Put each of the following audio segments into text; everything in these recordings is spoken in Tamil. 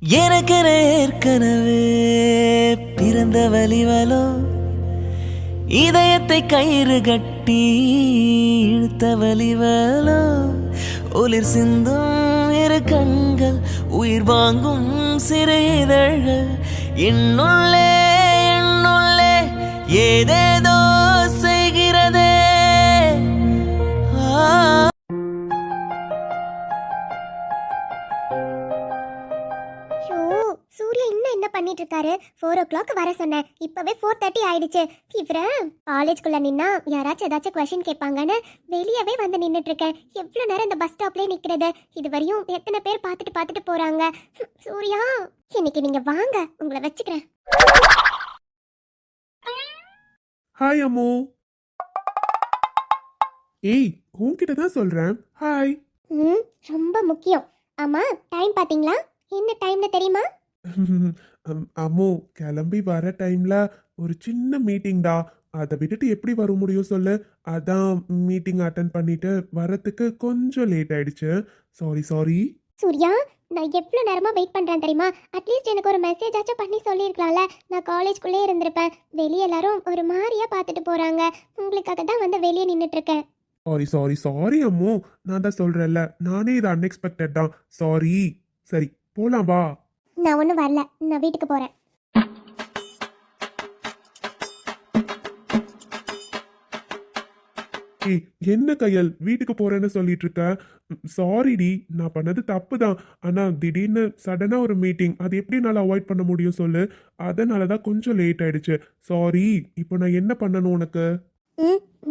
எனக்கு ஏற்கனவே பிறந்த வலிவலோ இதயத்தை கயிறு கட்டி இழுத்த வலிவலோ ஒளிர் சிந்தும் இரு கண்கள் உயிர் வாங்கும் சிறு இதழ்கள் என்னுள்ளே என்னுள்ளே ஏதேதோ செய்கிறதே. சூர்யா இன்னும் என்ன பண்ணிட்டு இருக்காரு? 4 o'clock வர சொன்னேன், இப்பவே 4:30 ஆயிடுச்சு. இவர காலேஜ்குள்ள நின்னா யாராச்சும் ஏதாச்சும் கொஸ்டின் கேட்பாங்கன்னு வெளியவே வந்து நின்றுட்டு இருக்கேன். எவ்வளவு நேரம் இந்த பஸ் ஸ்டாப்லயே நிக்கிறது? இது வரையும் எத்தனை பேர் பார்த்துட்டு போறாங்க. சூர்யா, இன்னைக்கு நீங்க வாங்க, உங்களை வச்சுக்கிறேன். ஹாய் அம்மு. ஏய், உன்கிட்ட தான் சொல்றேன். ஹாய். ரொம்ப முக்கியம். ஆமா, டைம் பாத்தீங்களா? என்ன டைம்னு தெரியுமா? அம்மு, கிளம்பி வர டைம்ல ஒரு சின்ன மீட்டிங்டா. அதை விட்டுட்டு எப்படி வர முடியும் சொல்லு? அதான் மீட்டிங் அட்டன் பண்ணிட்டு வரத்துக்கு கொஞ்சம் லேட் ஆயிடுச்சு. Sorry sorry. சூர்யா, நான் எவ்வளோ நேரமாக வெயிட் பண்ணுறேன் தெரியுமா? அட்லீஸ்ட் எனக்கு ஒரு மெசேஜ் ஆச்சும் பண்ணி சொல்லியிருக்கலாம்ல. நான் காலேஜ்குள்ளே இருந்திருப்பேன். வெளியே எல்லாரும் ஒரு மாதிரியா பார்த்துட்டு போகிறாங்க. உங்களுக்காக தான் வந்து வெளியே நின்றுட்டுருக்கேன். Sorry sorry sorry Ammu. நான் தான் சொல்றேன்ல, நானே இது அன்எக்ஸ்பெக்டட் தான். சாரி. சரி, போலாம் வா. நான் ஒன்றும் வரல, நான் வீட்டுக்கு போகிறேன். ஏய், என்ன கையல் வீட்டுக்கு போறேன்னு சொல்லிட்டு இருக்க? சாரிடி, நான் பண்ணது தப்பு தான். ஆனா திடீர்னு சடனா ஒரு மீட்டிங், அது எப்படி என்னால் அவாய்ட் பண்ண முடியும் சொல்லு? அதனால தான் கொஞ்சம் லேட் ஆயிடுச்சு. சாரி. இப்போ நான் என்ன பண்ணணும் உனக்கு?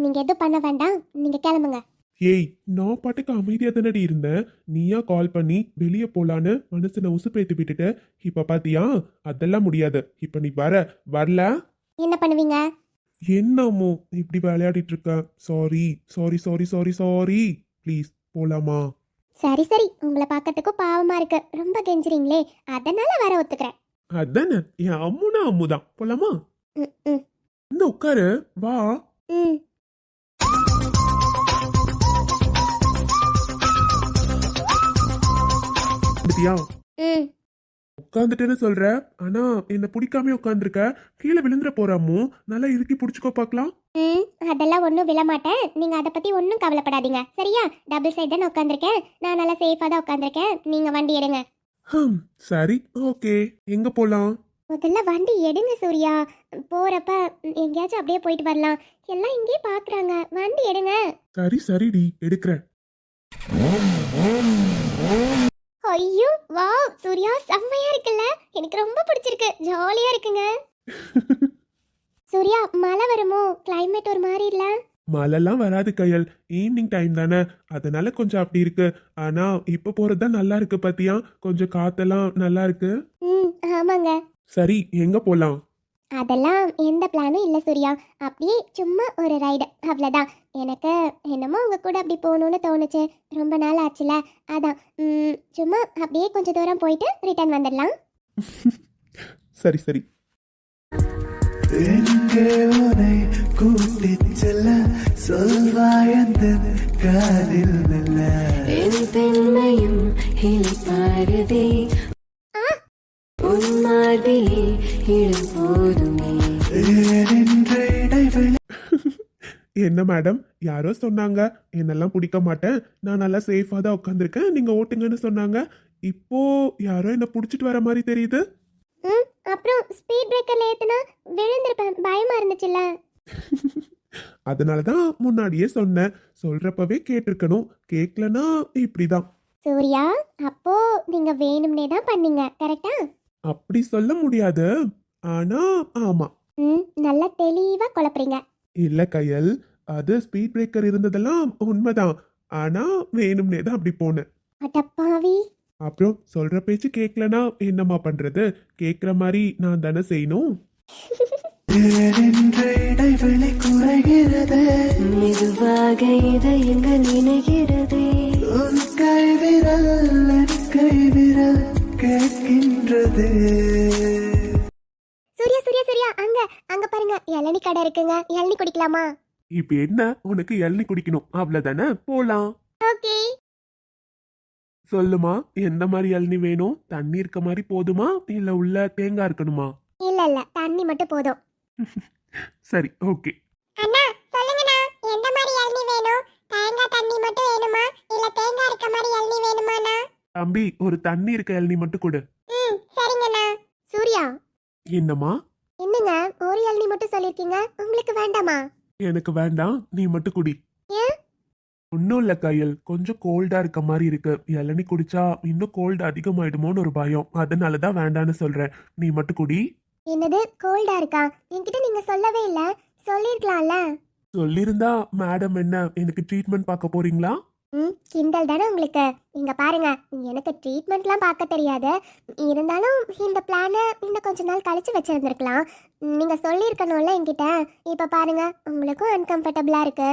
நீங்கள் எதுவும் பண்ண வேண்டாம், நீங்கள் கிளம்புங்க. ஏய், நான் பாட்டுக்கு அமைதியா தானடி இருந்தேன். நீயா கால் பண்ணி வெளியே போலான்னு மனசுல உசுப்பேத்தி விட்டுட்டு இப்ப பாத்தியா? அதெல்லாம் முடியாது. இப்ப நீ வரல என்ன பண்ணுவீங்க? என்னமோ இப்படி விளையாடிட்டு இருக்க. Sorry sorry sorry sorry sorry. Please போலாமா? சரி சரி, உங்களை பார்க்கறதுக்கும் பாவமா இருக்கு, ரொம்ப கெஞ்சுறீங்களே, அதனால வர ஒத்துக்கிறேன். அதானே, என் அம்முனா அம்முதான். போலாமா? ம். இந்த உட்காரு, வா. ம். பத்தியா? ம். உட்காந்துட்டேன்னு சொல்ற, ஆனா என்ன பிடிக்காம உட்காந்துருக்க. கீழே விழுந்துற போறாமோ? நல்லா இறுக்கி பிடிச்சிக்கோ பார்க்கலாம். அதெல்லாம் ஒன்றும் விழமாட்டேன். நீங்கள் அதை பற்றி ஒன்றும் கவலைப்படாதீங்க, சரியா? டபுள் சைட் தானே உட்காந்துருக்கேன், நான் நல்லா சேஃபாக தான் உட்காந்துருக்கேன். நீங்கள் வண்டி எடுங்க. சரி, ஓகே. எங்க போலாம்? முதல்ல வண்டி எடுங்க சூர்யா. போகிறப்ப எங்கேயாச்சும் அப்படியே போயிட்டு வரலாம். எல்லாம் இங்கேயே பார்க்குறாங்க, வண்டி எடுங்க. சரி சரிடி, எடுக்கிறேன். ஐயோ வா சூர்யா, செம்மையா இருக்குல்ல? எனக்கு ரொம்ப பிடிச்சிருக்கு, ஜாலியா இருக்குங்க. சூர்யா, மழை வருமோ? கிளைமேட் ஒரு மாதிரி இல்ல? மழைலாம் வராது கையல், ஈவினிங் டைம் தானே, அதனால கொஞ்சம் அப்படி இருக்கு. ஆனா இப்ப போறதுதான் நல்லா இருக்கு. பாத்தியா, கொஞ்சம் காத்தெல்லாம் நல்லா இருக்கு. ஆமாங்க. சரி, எங்க போலாம்? அதெல்லாம் எந்த பிளானும் இல்லை சூர்யா, அப்படியே சும்மா ஒரு ரைடு, அவ்வளோதான். எனக்கு என்னமோ உங்க கூட அப்படி போகணுன்னு தோணுச்சு, ரொம்ப நாள் ஆச்சுல, அதான். சும்மா அப்படியே கொஞ்சம் தூரம் போயிட்டு ரிட்டர்ன் வந்துடலாம். சரி சரி. எங்கே உனை கூட்டிச் செல்ல சொல்வாயந்தன் காதில் மெல்ல என் பெண்மையும் இழைப்பாரதே உன்மாதியே இடம் போதுமே இடைவெளி. என்ன மேடம், யாரோ சொன்னாங்க என்னெல்லாம் பிடிக்க மாட்டேன், நான் நல்லா சேஃபா தான் உட்காந்துருக்கேன், நீங்க ஓட்டுங்கன்னு சொன்னாங்க. இப்போ யாரோ என்ன புடிச்சிட்டு வர மாதிரி தெரியுது. அப்புறம் ஸ்பீட் பிரேக்கர்ல ஏத்துனா விழுந்திருப்பேன், பயமா இருந்துச்சுல்ல. அதனாலதான் முன்னாடியே சொன்னேன். சொல்றப்பவே கேட்டிருக்கணும், கேட்கலனா இப்படிதான். சூர்யா, அப்போ நீங்க வேணும்னே தான் பண்ணீங்க, கரெக்டா? அப்படி சொல்ல முடியாது, ஆனா ஆமா. நல்லா தெளிவா குழப்பறீங்க. இல்ல கையல், அது ஸ்பீட் பிரேக்கர் இருந்ததெல்லாம் உண்மைதான், ஆனா வேணும்னே தான் அப்படி போனேன். அடப்பாவி. அப்புறம் சொல்ற பேச்சு கேட்கலனா என்னம்மா பண்றது? கேட்கிற மாதிரி நான் தானே செய்யணும். இடைவெளி குறைகிறது, மெதுவாக இதயங்கள் நினைகிறது, உன் கைவிரல் கேட்கின்றது. சூர்யா சூர்யா சூர்யா, அங்க பாருங்க, இளநீ கடை இருக்குங்க, இளநீ குடிக்கலாமா? இப்ப என்ன, உனக்கு இளநீ குடிக்கணும் அவ்வளவுதானே? போலாம். ஓகே. சொல்லுமா, எந்த மாதிரி இளநீ வேணும்? தண்ணி இருக்க மாதிரி போதுமா இல்ல உள்ள தேங்காய் இருக்கணுமா? இல்ல இல்ல தண்ணி மட்டும் போதும். சரி, ஓகே. அண்ணா சொல்லுங்கண்ணா, எந்த மாதிரி இளநீ வேணும்? தேங்காய் தண்ணி மட்டும் வேணுமா இல்ல தேங்காய் இருக்க மாதிரி இளநீ வேணுமாண்ணா? தம்பி, ஒரு தண்ணி இருக்க இளநீ மட்டும் கொடு. சரிங்கண்ணா. சூர்யா, என்னம்மா? என்னங்க ஒரு இளநீ மட்டும் சொல்லிருக்கீங்க, உங்களுக்கு வேண்டாமா? எனக்கு வேண்டாம், நீ மட்டும் குடி. ஏன்? ஒன்றும் இல்லை கையல், கொஞ்சம் கோல்டா இருக்க மாதிரி இருக்கு. இளநீ குடிச்சா இன்னும் கோல்டு அதிகமாயிடுமோன்னு ஒரு பயம், அதனால தான் வேண்டான்னு சொல்றேன். நீ மட்டும் குடி. என்னது கோல்டா இருக்கா? என்கிட்ட நீங்க சொல்லவே இல்ல, சொல்லிருக்கலாம்ல. சொல்லியிருந்தா மேடம் என்ன எனக்கு ட்ரீட்மெண்ட் பார்க்க போறீங்களா? கிண்டல் தானே உங்களுக்கு. இங்க பாருங்க, எனக்கு ட்ரீட்மெண்ட்லாம் பார்க்க தெரியாது. இருந்தாலும் இந்த பிளானை இன்னும் கொஞ்ச நாள் கழிச்சு வச்சிருந்துருக்கலாம். நீங்க சொல்லியிருக்கணும்ல என்கிட்ட. இப்ப பாருங்க, உங்களுக்கும் அன்கம்ஃபர்டபுளா இருக்கு.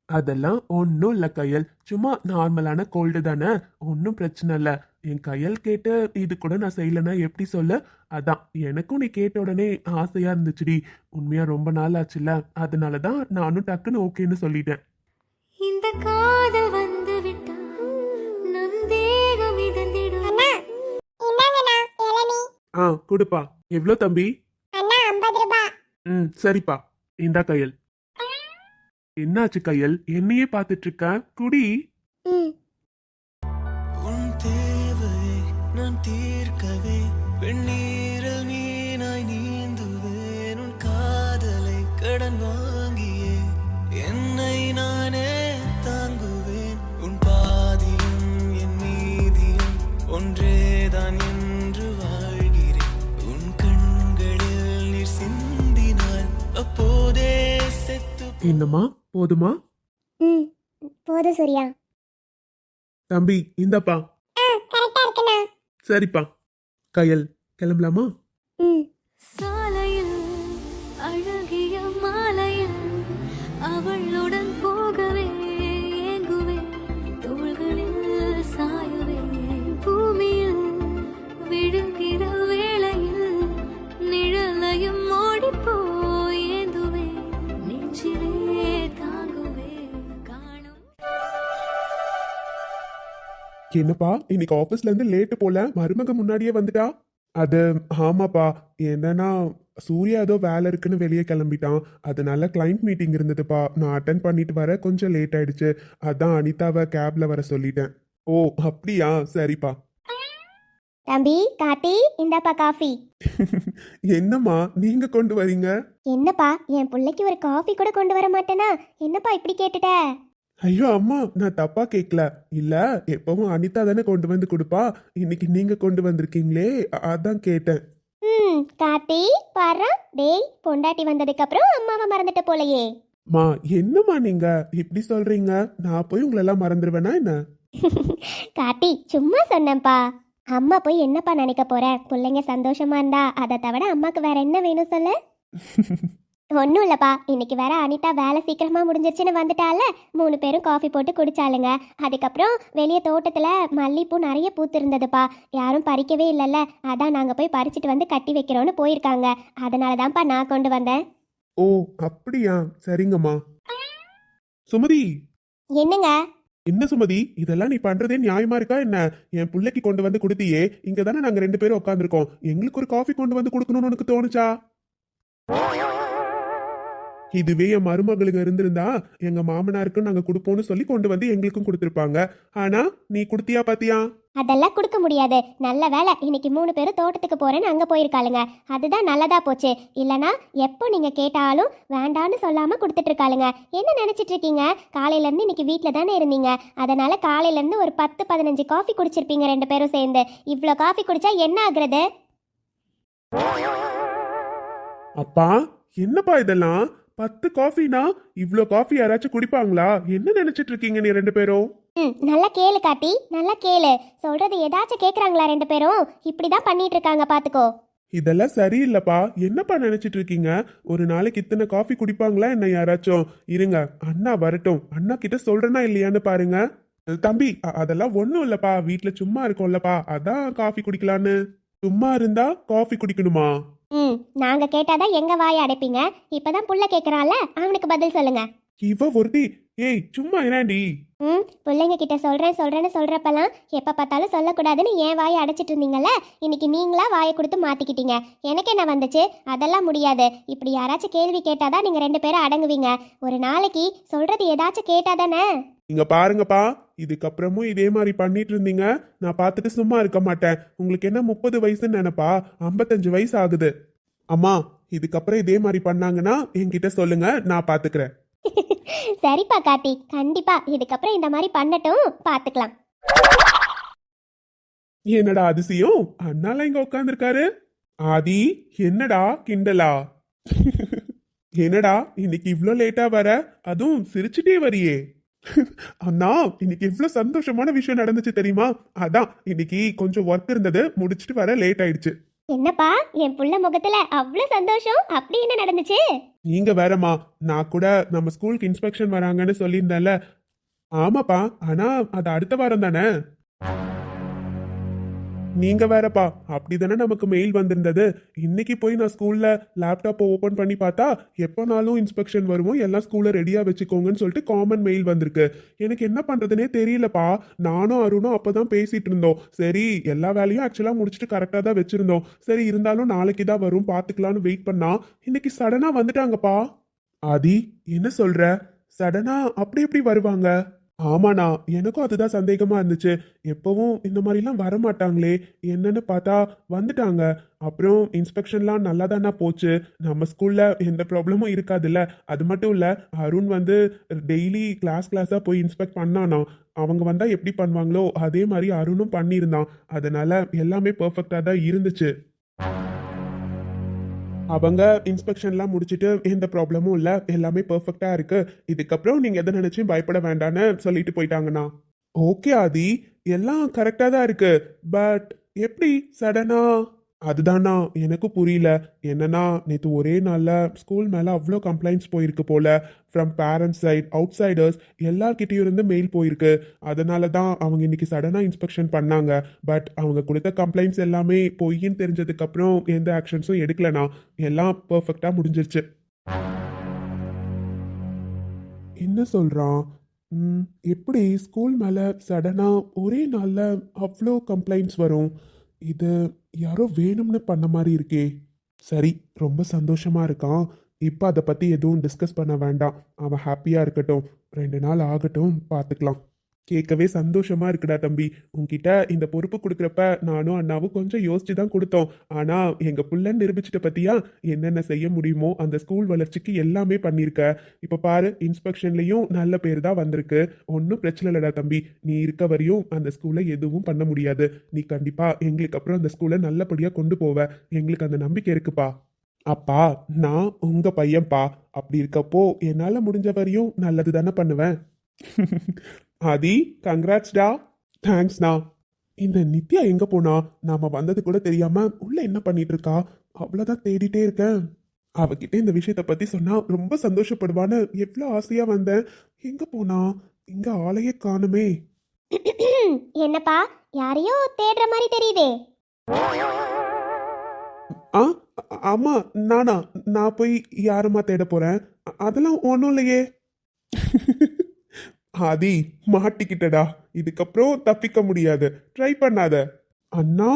அதெல்லாம் ஒன்றும் இல்லை கையல், சும்மா நார்மலான கோல்டு தானே, ஒன்றும் பிரச்சனை இல்லை. என் கையல் கேட்டு இது கூட நான் செய்யலைன்னா எப்படி சொல்ல? அதான் எனக்கும் நீ கேட்ட உடனே ஆசையா இருந்துச்சுடி. உண்மையா ரொம்ப நாள் ஆச்சுல்ல, அதனால தான் நானும் டக்குன்னு ஓகேன்னு சொல்லிட்டேன். இந்த காதல் வந்து விட்டால் நம் தேகம் இதந்திடும். அண்ணா இந்தாங்கண்ணா இளநீ. கொடுப்பா. எவ்வளோ தம்பி? அண்ணா 50 ரூபாய். சரிப்பா. இந்தா கையல். என்னாச்சு கையல், என்னையே பார்த்துட்டு இருக்க? குடி. உன் தேவையை நான் தீர்க்கவே வெந்நீரில் மீனாய் நீந்துவேன். உன் காதலை கடன் வாங்கியே என்னை நானே தாங்குவேன். உன் பாதியும் என் மீதியும் ஒன்றேதான் என்று வாழ்கிறேன். உன் கண்களில் நீர் சிந்தினால் அப்போதே செத்து. என்னம்மா, போதுமா? போதும் சூர்யா. தம்பி இந்தப்பா. கரெக்டா இருக்குண்ணா. சரிப்பா. கையல், கிளம்பலாமா? சாலையில் அழகிய மாலையில் அவளுடன் போகவே ஏங்குவேன். தோள்களில் சாயவே பூமியில் விழுகிற வேளையில் நிழலையும் ஓடிப்போய் ஏந்துவேன். நெஞ்சிலே தாங்குவே காணும். என்னப்பா, இன்னைக்கு ஆபீஸ்ல இருந்து லேட்டு போல, மருமக முன்னாடியே வந்துட்டா? அது ஆமாப்பா, என்னன்னா சூர்யா ஏதோ வேலை இருக்குன்னு வெளியே கிளம்பிட்டான். அதனால கிளைண்ட் மீட்டிங் இருந்ததுப்பா, நான் அட்டன் பண்ணிட்டு வர கொஞ்சம் லேட் ஆயிடுச்சு. அதான் அனிதாவை கேப்ல வர சொல்லிட்டேன். ஓ அப்படியா, சரிப்பா. தம்பி காட்டி, இந்தாப்பா காஃபி. என்னம்மா நீங்க கொண்டு வரீங்க? என்னப்பா, என் பிள்ளைக்கு ஒரு காஃபி கூட கொண்டு வர மாட்டேனா? என்னப்பா இப்படி கேட்டுட்ட? ஐயோ அம்மா, நான் தப்பா கேட்கல. இல்ல, எப்பவும் அனிதா தானே கொண்டு வந்து கொடுப்பா, இன்னைக்கு நீங்க கொண்டு வந்திருக்கீங்களே, அதான் கேட்டேன். காட்டி பாரு, டேய் பொண்டாட்டி வந்ததுக்கு அப்புறம் அம்மாவை மறந்துட்ட போலயே. மா என்னம்மா நீங்க இப்படி சொல்றீங்க? நான் போய் உங்களெல்லாம் மறந்துடுவேனா என்ன? காட்டி சும்மா சொன்னேன்ப்பா. அம்மா போய் என்னப்பா நினைக்க போறேன்? பிள்ளைங்க சந்தோஷமா இருந்தா அதை தவிர அம்மாக்கு வேற என்ன வேணும் சொல்லு? ஒன்றும் இல்லைப்பா, இன்னைக்கு வேற அனிதா வேலை சீக்கிரமா முடிஞ்சிருச்சுன்னு வந்துட்டால, 3 பேரும் காஃபி போட்டு குடிச்சாளுங்க. அதுக்கப்புறம் வெளியே தோட்டத்தில் மல்லிப்பூ நிறைய பூத்து இருந்ததுப்பா, யாரும் பறிக்கவே இல்லைல்ல, அதான் நாங்கள் போய் பறிச்சுட்டு வந்து கட்டி வைக்கிறோன்னு போயிருக்காங்க. அதனால தான்ப்பா நான் கொண்டு வந்தேன். ஓ அப்படியா, சரிங்கம்மா. சுமதி. என்னங்க? என்ன சுமதி, இதெல்லாம் நீ பண்றதே நியாயமா இருக்கா என்ன? என் பிள்ளைக்கு கொண்டு வந்து கொடுத்தியே, இங்க தானே நாங்க 2 பேரும் உட்காந்துருக்கோம், எங்களுக்கு ஒரு காஃபி கொண்டு வந்து கொடுக்கணும்னு உனக்கு தோணுச்சா? இதுவே என் மருமகளுக்கு இருந்திருந்தா எங்க மாமனாருக்கும் நாங்க கொடுப்போம்னு சொல்லி கொண்டு வந்து எங்களுக்கும் கொடுத்துருப்பாங்க. ஆனா நீ கொடுத்தியா பாத்தியா? அதெல்லாம் கொடுக்க முடியாது. நல்ல வேலை இன்னைக்கு 3 பேரும் தோட்டத்துக்கு போறேன்னு அங்க போயிருக்காளுங்க, அதுதான் நல்லதா போச்சு. இல்லனா எப்போ நீங்க கேட்டாலும் வேண்டான்னு சொல்லாம கொடுத்துட்டு இருக்காளுங்க. என்ன நினைச்சிட்டு இருக்கீங்க? காலையில இருந்து இன்னைக்கு வீட்ல தானே இருந்தீங்க, அதனால காலையில இருந்து ஒரு 10-15 காஃபி குடிச்சிருப்பீங்க 2 பேரும் சேர்ந்து. இவ்ளோ காஃபி குடிச்சா என்ன ஆகுறது? அப்பா என்னப்பா இதெல்லாம்? 10 காஃபினா இவ்ளோ காஃபி யாராச்சும் குடிப்பாங்களா? என்ன நினைச்சிட்டு இருக்கீங்க நீ 2 பேரும்? நல்லா கேளு காட்டி, நல்லா கேளு. சொல்றது ஏதாச்சும் கேக்குறாங்களா 2 பேரும்? இப்படிதான் பண்ணிட்டு இருக்காங்க பாத்துக்கோ. இதெல்லாம் சரியில்லப்பா. என்னப்பா நினைச்சிட்டு இருக்கீங்க? ஒரு நாளைக்கு இத்தனை காஃபி குடிப்பாங்களா என்ன யாராச்சும்? இருங்க, அண்ணா வரட்டும், அண்ணா கிட்ட சொல்றேனா இல்லையான்னு பாருங்க. தம்பி, அதெல்லாம் ஒண்ணும் இல்லப்பா, வீட்டுல சும்மா இருக்கோம்லப்பா, அதான் காஃபி குடிக்கலான்னு. சும்மா இருந்தா காஃபி குடிக்கணுமா? நாங்க கேட்டாதான் எங்க வாயை அடைப்பீங்க. இப்பதான் புள்ள கேக்குறான்ல, அவனுக்கு பதில் சொல்லுங்க. இவ ஒருத்தி. ஏய் சும்மா என்னடி? பிள்ளைங்க கிட்ட சொல்றேன்னு சொல்றப்பெல்லாம் எப்ப பார்த்தாலும் சொல்லக்கூடாதுன்னு ஏன் வாயை அடைச்சிட்டு இருந்தீங்கல்ல, இன்னைக்கு நீங்களா வாயை கொடுத்து மாத்திக்கிட்டீங்க. எனக்கு என்ன வந்துச்சு? அதெல்லாம் முடியாது. இப்படி யாராச்சும் கேள்வி கேட்டாதான் நீங்க 2 பேரும் அடங்குவீங்க. ஒரு நாளைக்கு சொல்றது ஏதாச்சும் கேட்டாதானே. இங்க பாருங்கப்பா, இதுக்கப்புறமும் இதே மாதிரி பண்ணிட்டு இருந்தீங்க, நான் பார்த்துட்டு சும்மா இருக்க மாட்டேன். உங்களுக்கு என்ன 30 வயசுன்னு நினைப்பா? 55 வயசு ஆகுது. அம்மா, இதுக்கப்புறம் இதே மாதிரி பண்ணாங்கன்னா என்கிட்ட சொல்லுங்க, நான் பாத்துக்கிறேன். சரிப்பா கார்த்தி, கண்டிப்பா இதுக்கப்புறம் இந்த மாதிரி பண்ணட்டும், பாத்துக்கலாம். என்னடா அதிசயம், அண்ணால இங்க உட்காந்துருக்காரு. ஆதி, என்னடா கிண்டலா? என்னடா இன்னைக்கு இவ்ளோ லேட்டா வர, அதுவும் சிரிச்சுட்டே வரியே? அண்ணா, இன்னைக்கு எவ்வளவு சந்தோஷமான விஷயம் நடந்துச்சு தெரியுமா? அதான் இன்னைக்கு கொஞ்சம் ஒர்க் இருந்தது, முடிச்சிட்டு வர லேட் ஆயிடுச்சு. என்னப்பா என் புள்ள முகத்துல அவ்வளவு சந்தோஷம்? அப்படி என்ன நடந்துச்சு? நீங்க வேறம்மா, நான் கூட நம்ம ஸ்கூலுக்கு இன்ஸ்பெக்ஷன் வராங்கன்னு சொல்லியிருந்தேன்ல. ஆமாப்பா, ஆனா அது அடுத்த வாரம் தானே. நீங்க வேறப்பா, அப்படிதானே நமக்கு மெயில் வந்திருந்தது. இன்னைக்கு போய் நான் ஸ்கூல்ல லேப்டாப்பை ஓபன் பண்ணி பார்த்தா எப்போனாலும் இன்ஸ்பெக்ஷன் வருவோம், எல்லாம் ஸ்கூல்ல ரெடியா வச்சுக்கோங்கன்னு சொல்லிட்டு காமன் மெயில் வந்திருக்கு. எனக்கு என்ன பண்றதுனே தெரியலப்பா. நானும் அருணும் அப்பதான் பேசிட்டு இருந்தோம். சரி, எல்லா வேலையும் ஆக்சுவலா முடிச்சுட்டு கரெக்டா தான் வச்சிருந்தோம். சரி, இருந்தாலும் நாளைக்கு தான் வரும் பார்த்துக்கலாம்னு வெயிட் பண்ணா இன்னைக்கு சடனா வந்துட்டாங்கப்பா. ஆதி, என்ன சொல்ற? சடனா அப்படி எப்படி வருவாங்க? ஆமாண்ணா, எனக்கும் அதுதான் சந்தேகமா இருந்துச்சு. எப்பவும் இந்த மாதிரிலாம் வரமாட்டாங்களே, என்னன்னு பார்த்தா வந்துட்டாங்க. அப்புறம் இன்ஸ்பெக்ஷன்லாம் நல்லா தானே போச்சு. நம்ம ஸ்கூல்ல எந்த ப்ராப்ளமும் இருக்காதுல்ல. அது மட்டும் இல்ல, அருண் வந்து டெய்லி கிளாஸா போய் இன்ஸ்பெக்ட் பண்ணானா. அவங்க வந்தா எப்படி பண்ணுவாங்களோ அதே மாதிரி அருணும் பண்ணியிருந்தான். அதனால எல்லாமே பெர்ஃபெக்டா தான் இருந்துச்சு. அவங்க இன்ஸ்பெக்ஷன்லாம் முடிச்சுட்டு எந்த ப்ராப்ளமும் இல்லை, எல்லாமே பெர்ஃபெக்டா இருக்கு. இதுக்கப்புறம் நீங்க எதை நினைச்சும் பயப்பட வேண்டான்னு சொல்லிட்டு போயிட்டாங்கண்ணா. ஓகே ஆதி, எல்லாம் கரெக்டா தான் இருக்கு. பட் எப்படி சடனா? அதுதானா எனக்கு புரியல. என்னன்னா, நேற்று ஒரே நாள்ல ஸ்கூல் மேல அவ்வளோ கம்ப்ளைண்ட்ஸ் போயிருக்கு போல. ஃப்ரம் பேரண்ட்ஸ் சைட், அவுட் சைடர்ஸ் எல்லார்கிட்டயும் இருந்து மெயில் போயிருக்கு. அதனால தான் அவங்க இன்னைக்கு சடனா இன்ஸ்பெக்ஷன் பண்ணாங்க. பட் அவங்க கொடுத்த கம்ப்ளைண்ட்ஸ் எல்லாமே பொய்ன்னு தெரிஞ்சதுக்கு அப்புறம் எந்த ஆக்ஷன்ஸும் எடுக்கலனா. எல்லாம் பெர்ஃபெக்டா முடிஞ்சிருச்சு. என்ன சொல்றான்? எப்படி ஸ்கூல் மேல சடனா ஒரே நாள்ல அவ்வளோ கம்ப்ளைண்ட்ஸ் வரும்? இது யாரோ வேணும்னு பண்ண மாதிரி இருக்கே. சரி, ரொம்ப சந்தோஷமா இருக்கான். இப்போ அதை பத்தி எதுவும் டிஸ்கஸ் பண்ண வேண்டாம். அவன் ஹாப்பியா இருக்கட்டும், 2 நாள் ஆகட்டும், பார்த்துக்கலாம். கேட்கவே சந்தோஷமா இருக்குடா தம்பி. உன்கிட்ட இந்த பொறுப்பு கொடுக்குறப்ப நானும் அண்ணாவும் கொஞ்சம் யோசிச்சு தான் கொடுத்தோம். ஆனா எங்க புள்ளன்னு நிரூபிச்சிட்ட பத்தியா, என்னென்ன செய்ய முடியுமோ அந்த ஸ்கூல் வளர்ச்சிக்கு எல்லாமே பண்ணியிருக்க. இப்ப பாரு, இன்ஸ்பெக்ஷன்லயும் நல்ல பேர் தான் வந்திருக்கு. ஒன்றும் பிரச்சனை இல்லடா தம்பி. நீ இருக்க வரையும் அந்த ஸ்கூலை எதுவும் பண்ண முடியாது. நீ கண்டிப்பா எங்களுக்கு அப்புறம் அந்த ஸ்கூலை நல்லபடியா கொண்டு போவ. எங்களுக்கு அந்த நம்பிக்கை இருக்குப்பா. அப்பா, நான் உங்க பையன்பா. அப்படி இருக்கப்போ என்னால முடிஞ்ச வரையும் நல்லது தானே பண்ணுவேன். ஆதி, கங்க்ராட்ஸ்டா. தேங்க்ஸ்ண்ணா. இந்த நித்யா எங்க போனா? நாம வந்தது கூட தெரியாம உள்ள என்ன பண்ணிட்டு இருக்கா? அவ்வளவுதான் தேடிட்டே இருக்கேன். அவகிட்ட இந்த விஷயத்த பத்தி சொன்னா ரொம்ப சந்தோஷப்படுவான்னு எவ்வளவு ஆசையா வந்தேன். எங்க போனா? இங்க ஆளையே காணுமே. என்னப்பா, யாரையோ தேடுற மாதிரி தெரியுதே. ஆ, ஆமா, நானா? நான் போய் யாருமா தேட போறேன்? அதெல்லாம் ஒன்றும் இல்லையே. ஆதி, மாட்டிக்கிட்டடா. இதுக்கப்புறம் தப்பிக்க முடியாது. ட்ரை பண்ணாத. அண்ணா.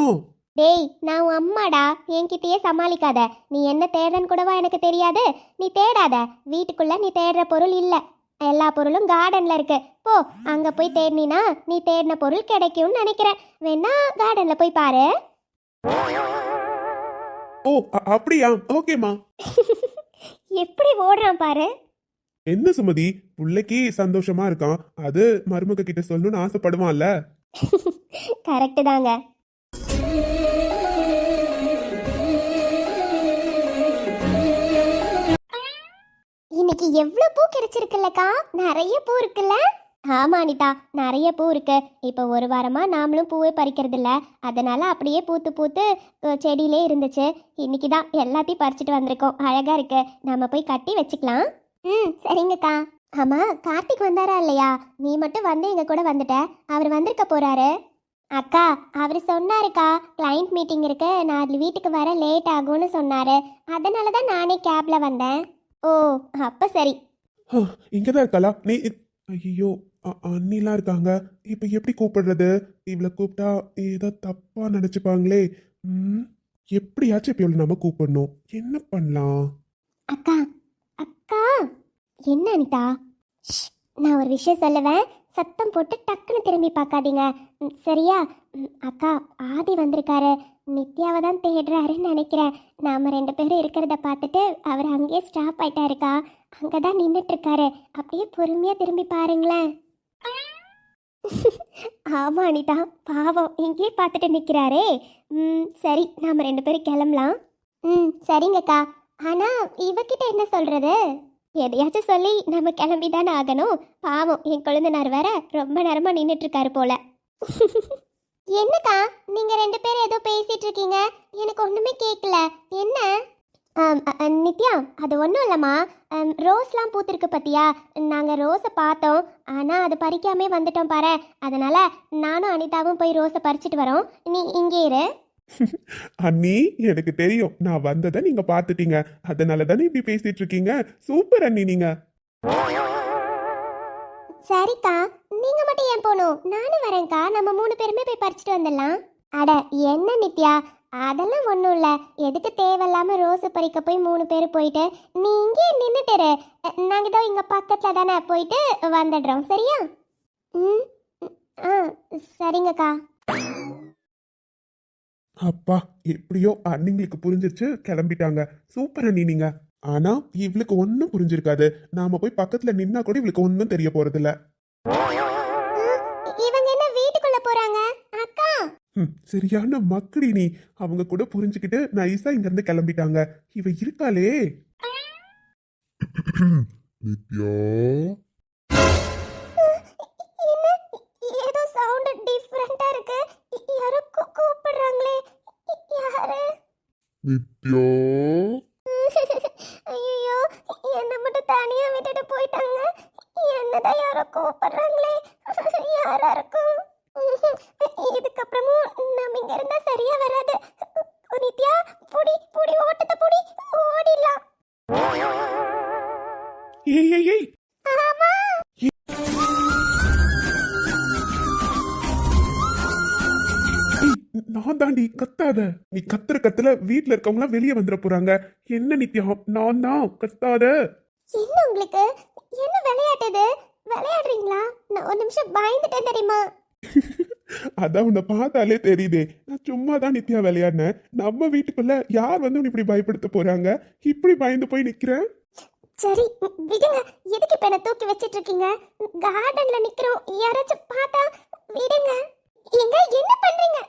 டேய், நான் உன் அம்மாடா, என்கிட்டயே சமாளிக்காத. நீ என்ன தேடுறன்னு கூடவா எனக்கு தெரியாது? நீ தேடாத. வீட்டுக்குள்ள நீ தேடுற பொருள் இல்ல. எல்லா பொருளும் கார்டன்ல இருக்கு. போ, அங்க போய் தேடினா நீ தேடின பொருள் கிடைக்கும்னு நினைக்கிறேன். வேணா கார்டன்ல போய் பாரு. ஓ, அப்படியா? ஓகேமா. எப்படி ஓடுறான் பாரு. என்ன சுமதி, புள்ளைக்கு சந்தோஷமா இருக்கான். அது மருமக கிட்ட சொல்லணும்னு ஆசைப்படுவான்ல. கரெக்ட் தாங்க. இன்னைக்கு எவ்வளவு பூ கிடைச்சிருக்குல்லக்கா? நிறைய பூ இருக்குல்ல? ஆமா அனிதா, நிறைய பூ இருக்கு. இப்போ ஒரு வாரமா நாமளும் பூவே பறிக்கிறது இல்ல. அதனால அப்படியே பூத்து பூத்து செடியிலே இருந்துச்சு. இன்னைக்கு தான் எல்லாத்தையும் பறிச்சுட்டு வந்திருக்கோம். அழகா இருக்கு. நம்ம போய் கட்டி வச்சுக்கலாம். சரிங்கக்கா. ஆமா, கார்த்திக் வந்தாரா இல்லையா? நீ மட்டும் வந்து எங்க கூட வந்துட்ட. அவர் வந்திருக்க போறாரு. அக்கா, அவர் சொன்னாருக்கா, கிளைண்ட் மீட்டிங் இருக்கு, நான் வீட்டுக்கு வர லேட் ஆகும்னு சொன்னாரு. அதனால தான் நானே கேப்ல வந்தேன். ஓ, அப்ப சரி. இங்கதான் இருக்காளா? நீ ஐயோ, அண்ணிலாம் இருக்காங்க. இப்போ எப்படி கூப்பிடுறது? இவளை கூப்பிட்டா ஏதோ தப்பா நினைச்சுப்பாங்களே. ம், எப்படியாச்சும் இப்போ இவளை நம்ம கூப்பிடணும். என்ன பண்ணலாம்? அக்கா அக்கா என்ன அனிதா? ஷ், நான் ஒரு விஷயம் சொல்லுவேன், சத்தம் போட்டு டக்குன்னு திரும்பி பார்க்காதீங்க. சரியா? அக்கா ஆதி வந்திருக்காரு, நித்யாவை தான் தேடுறாருன்னு நினைக்கிறேன். நாம ரெண்டு பேரும் இருக்கிறத பார்த்துட்டு அவர் அங்கேயே ஸ்டாப் ஆயிட்டாருக்கா. அங்கே தான் நின்றுட்டு இருக்காரு. அப்படியே பொறுமையா திரும்பி பாருங்களேன். ஆமா அனிதா, பாவம் இங்கேயே பார்த்துட்டு நிற்கிறாரே. சரி, நாம ரெண்டு பேரும் கிளம்பலாம். சரிங்கக்கா. ஆனா இவகிட்ட என்ன சொல்றது? எதையாச்சும் சொல்லி நம்ம கிளம்பி தானே ஆகணும். பாவம் என் கொழுந்தனார் வேற ரொம்ப நேரமா நின்றுட்டு இருக்காரு போல. என்னக்கா நீங்க ரெண்டு பேரும் ஏதோ பேசிட்டு இருக்கீங்க, எனக்கு ஒண்ணுமே கேட்கல. என்ன? நித்யா, அது ஒன்றும் இல்லைம்மா. ரோஸ்லாம் பூத்திருக்கு பத்தியா? நாங்கள் ரோஸை பார்த்தோம், ஆனால் அது பறிக்காமே வந்துட்டோம் பாரு. அதனால நானும் அனிதாவும் போய் ரோஸை பறிச்சிட்டு வரோம். நீ இங்கே இரு. அண்ணி, எனக்கு தெரியும் நான் வந்ததை நீங்க பார்த்துட்டீங்க. அதனால தானே இப்படி பேசிட்டு இருக்கீங்க. சூப்பர் அண்ணி நீங்க. சரிக்கா, நீங்க மட்டும் ஏன் போகணும்? நானும் வரேன்க்கா. நம்ம மூணு பேருமே போய் பறிச்சிட்டு வந்துடலாம். அட என்ன நித்யா, அதெல்லாம் ஒன்றும் இல்லை. எதுக்கு தேவையில்லாம ரோஸு பறிக்க போய் மூணு பேர் போயிட்டு நீ இங்கே நின்றுட்டுரு. நாங்கள் இதோ இங்கே பக்கத்தில் தானே, போயிட்டு வந்துடுறோம். சரியா? ம் ஆ சரிங்கக்கா. அப்பா, எப்படியோ அண்ணிங்களுக்கு புரிஞ்சிருச்சு, கிளம்பிட்டாங்க. சூப்பர் அண்ணி நீங்க. ஆனா இவளுக்கு ஒன்னும் புரிஞ்சிருக்காது. நாம போய் பக்கத்துல நின்னா கூட இவளுக்கு ஒன்னும் தெரிய போறதில்ல. இவங்க என்ன வீட்டுக்குள்ள போறாங்க? அக்கா, சரியான மக்கடி நீ. அவங்க கூட புரிஞ்சுக்கிட்டு நைஸா இங்க இருந்து கிளம்பிட்டாங்க. இவ இருக்காளே. நித்யா, என்ன ஏதோ சவுண்ட் டிஃபரெண்டா இருக்கு. யாரோ கூப்பிடுறாங்களே. யாரு? நித்யா, ஐயோ, என்ன மட்டும் தனியா விட்டுட்டு போயிட்டாங்க. என்னதான் யாரோ கூப்பிடுறாங்களே. யாரா இருக்கும்? இதுக்கப்புறமும் நம்ம இங்க இருந்தா சரியா வராது. நித்யா, புடி புடி, ஓட்டத்தை புடி, ஓடிடலாம். ஏய் ஏய் ஏய், ஆமா. நான் தாண்டி, கத்தாத. நீ கத்துற கத்துல வீட்டுல இருக்கவங்க எல்லாம் வெளியே வந்துட போறாங்க. என்ன நித்யா, நான் தான், கத்தாத. என்ன உங்களுக்கு? என்ன விளையாட்டு இது? விளையாடுறீங்களா? நான் ஒரு நிமிஷம் பயந்துட்டேன் தெரியுமா? அதான் உன்னை பார்த்தாலே தெரியுதே. நான் சும்மா தான் நித்யா விளையாடினேன். நம்ம வீட்டுக்குள்ள யார் வந்து உன்னை இப்படி பயப்படுத்த போறாங்க? இப்படி பயந்து போய் நிக்கிறேன். சரி விடுங்க. எதுக்கு இப்ப என்ன தூக்கி வச்சிட்டு இருக்கீங்க? கார்டன்ல நிக்கிறோம், யாராச்சும் பார்த்தா விடுங்க. எங்க என்ன பண்றீங்க?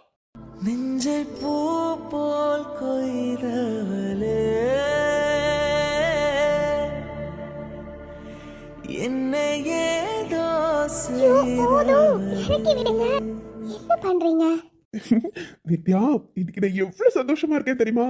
நெஞ்சை பூ போல் கொய்தவளே, என்னை ஏதோ போதும், இறக்கி விடுங்க. என்ன பண்றீங்க? நித்யா, இன்னைக்கு நான் எவ்வளவு சந்தோஷமா இருக்கேன் தெரியுமா?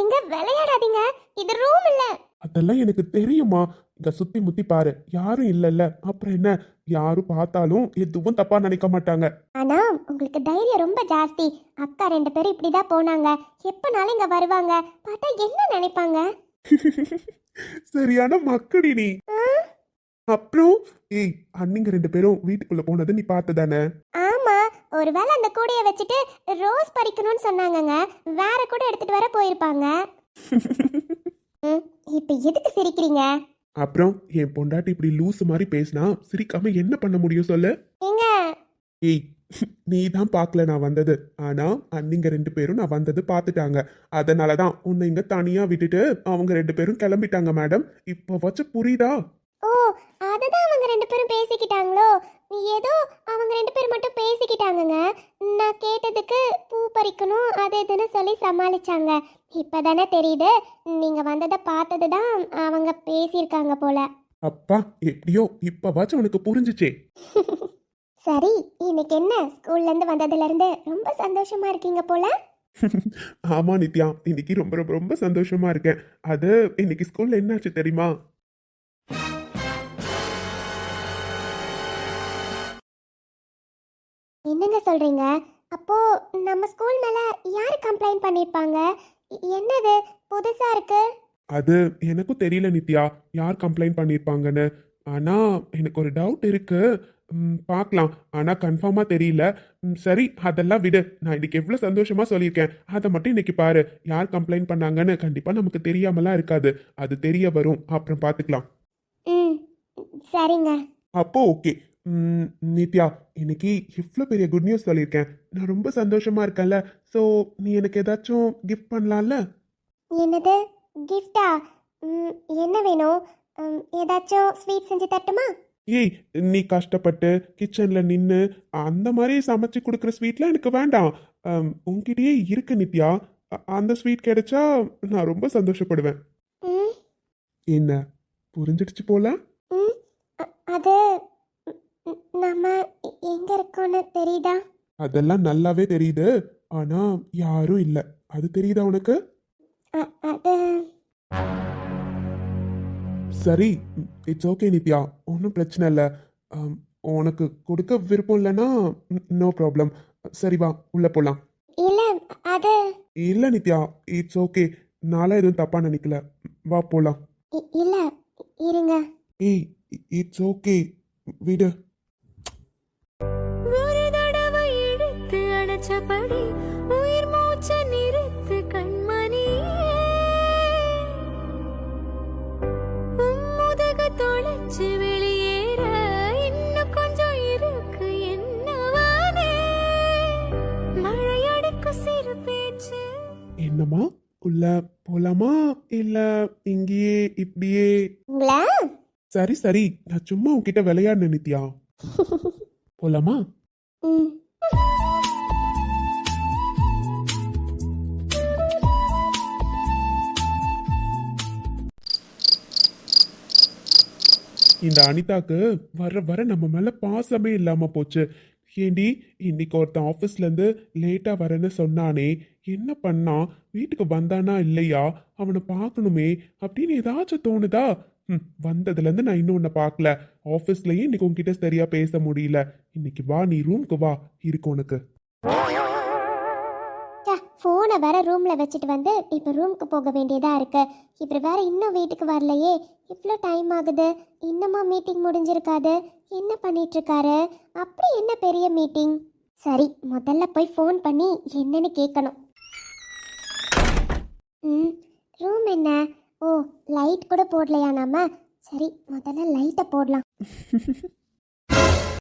எங்க விளையாடாதீங்க, இது ரூம் இல்ல. அதெல்லாம் எனக்கு தெரியுமா. இங்க சுத்தி முத்தி பாரு, யாரும் இல்லல்ல. அப்புறம் என்ன, யாரும் பார்த்தாலும் எதுவும் தப்பா நினைக்க மாட்டாங்க. ஆனா உங்களுக்கு தைரியம் ரொம்ப ஜாஸ்தி. அக்கா ரெண்டு பேரும் இப்படிதான் போனாங்க, எப்பனாலும் இங்க வருவாங்க. பார்த்தா என்ன நினைப்பாங்க? சரியான மக்கடி நீ. அப்புறம் ஏய், அண்ணிங்க ரெண்டு பேரும் வீட்டுக்குள்ள போனது நீ பார்த்ததானே? ஆமா, ஒருவேளை அந்த கூடைய வச்சுட்டு ரோஸ் பறிக்கணும்னு சொன்னாங்கங்க. வேற கூட எடுத்துட்டு வர போயிருப்பாங்க. இப்ப எதுக்கு சிரிக்கிறீங்க? அப்புறம் என் பொண்டாட்டி இப்படி லூசு மாதிரி பேசினா சிரிக்காம என்ன பண்ண முடியும் சொல்லு? ஏங்க, ஏய், நீ தான் பார்க்கல நான் வந்தது. ஆனா அண்ணிங்க ரெண்டு பேரும் நான் வந்தது பார்த்துட்டாங்க. அதனாலதான் உன்னை இங்க தனியா விட்டுட்டு அவங்க ரெண்டு பேரும் கிளம்பிட்டாங்க மேடம். இப்போ வச்சு புரியுதா? ஓ, அதுதான் அவங்க ரெண்டு பேரும் பேசிக்கிட்டாங்களோ? ஏதோ அவங்க ரெண்டு பேரும் மட்டும் பேசிக்கிட்டாங்கங்க. நான் கேட்டதுக்கு பூ பறிக்கணும் அது இதுன்னு சொல்லி சமாளிச்சாங்க. இப்பதானே தெரியுது, நீங்க வந்ததை பார்த்தது தான் அவங்க பேசியிருக்காங்க போல. அப்பா, எப்படியோ இப்பவாச்சும் உனக்கு புரிஞ்சுச்சே. சரி, இன்னைக்கு என்ன, ஸ்கூல்ல இருந்து வந்ததுல இருந்து ரொம்ப சந்தோஷமா இருக்கீங்க போல. ஆமா நித்யா, இன்னைக்கு ரொம்ப ரொம்ப ரொம்ப சந்தோஷமா இருக்கேன். அது இன்னைக்கு ஸ்கூல்ல என்னாச்சு தெரியுமா? என்னங்க சொல்றீங்க? அப்போ நம்ம ஸ்கூல் மேல யாரு கம்ப்ளைண்ட் பண்ணிருப்பாங்க? என்னது புதுசா இருக்கு? அது எனக்கும் தெரியல நித்யா, யார் கம்ப்ளைண்ட் பண்ணியிருப்பாங்கன்னு. ஆனால் எனக்கு ஒரு டவுட் இருக்கு. பார்க்கலாம், ஆனால் கன்ஃபார்மாக தெரியல. சரி, அதெல்லாம் விடு. நான் இன்னைக்கு எவ்வளோ சந்தோஷமாக சொல்லியிருக்கேன், அதை மட்டும் இன்னைக்கு பாரு. யார் கம்ப்ளைண்ட் பண்ணாங்கன்னு கண்டிப்பாக நமக்கு தெரியாமலாம் இருக்காது. அது தெரிய வரும், அப்புறம் பார்த்துக்கலாம். ம் சரிங்க. அப்போ ஓகே. நித்யா, இன்னைக்கு இவ்வளோ பெரிய குட் நியூஸ் சொல்லியிருக்கேன். நான் ரொம்ப சந்தோஷமா இருக்கேன்ல. ஸோ நீ எனக்கு ஏதாச்சும் கிஃப்ட் பண்ணலாம்ல? என்னது கிஃப்டா? என்ன வேணும்? ஏதாச்சும் ஸ்வீட் செஞ்சு தட்டுமா? ஏய், நீ கஷ்டப்பட்டு கிச்சன்ல நின்று அந்த மாதிரி சமைச்சு கொடுக்குற ஸ்வீட்லாம் எனக்கு வேண்டாம். உன்கிட்டயே இருக்கு நித்யா. அந்த ஸ்வீட் கிடைச்சா நான் ரொம்ப சந்தோஷப்படுவேன். ம் என்ன, புரிஞ்சிடுச்சு போல? ம் அது நம்ம எங்க இருக்கோன்னு தெரியுதா? அதெல்லாம் நல்லாவே தெரியுது. ஆனா யாரும் இல்லை, அது தெரியுதா உனக்கு? அது சரி, இட்ஸ் ஓகே நித்யா, ஒன்றும் பிரச்சனை இல்லை. உனக்கு கொடுக்க விருப்பம் இல்லைன்னா நோ ப்ராப்ளம். சரி வா, உள்ள போகலாம். இல்ல அது இல்லை நித்யா, இட்ஸ் ஓகே. நான்லாம் எதுவும் தப்பா நினைக்கல. வா போகலாம். இல்ல இருங்க. ஏய், இட்ஸ் ஓகே, விடு. ஒரு தடவை இழுத்து அணைச்சபடி உயிர் மூச்சை நிறுத்து கண்மணி. உம்முதக தொலைச்சு வெளியேற இன்னும் கொஞ்சம் இருக்கு என்னவானே. மழையடிக்கு சிறு பேச்சு. என்னம்மா, உள்ள போலாமா இல்ல இங்கேயே இப்படியே? உங்களா? சரி சரி, நான் சும்மா உன்கிட்ட விளையாடின நித்யா. போலாமா? ம் இந்த அனிதாக்கு வர வர நம்ம மேல பாசமே இல்லாம போச்சு. ஏண்டி, இன்னைக்கு ஒருத்தன் ஆஃபீஸ்ல இருந்து லேட்டா வரேன்னு சொன்னானே, என்ன பண்ணா? வீட்டுக்கு வந்தானா இல்லையா? அவனை பார்க்கணுமே அப்படின்னு ஏதாச்சும் தோணுதா? வந்ததுல இருந்து நான் இன்னும் உன்னை பார்க்கல. ஆஃபீஸ்லயும் இன்னைக்கு உன்கிட்ட சரியா பேச முடியல. இன்னைக்கு வா, நீ ரூம்க்கு வா, இருக்கு உனக்கு. ஃபோனை வேற ரூம்ல வச்சுட்டு வந்து இப்போ ரூமுக்கு போக வேண்டியதா இருக்கு. இவர் வேற இன்னும் வீட்டுக்கு வரலையே. இவ்வளோ டைம் ஆகுது, இன்னுமா மீட்டிங் முடிஞ்சிருக்காது? என்ன பண்ணிட்டு இருக்காரு? அப்படி என்ன பெரிய மீட்டிங்? சரி, முதல்ல போய் ஃபோன் பண்ணி என்னன்னு கேட்கணும். ரூம் என்ன? ஓ, லைட் கூட போடலையா நாம? சரி, முதல்ல லைட்டை போடலாம்.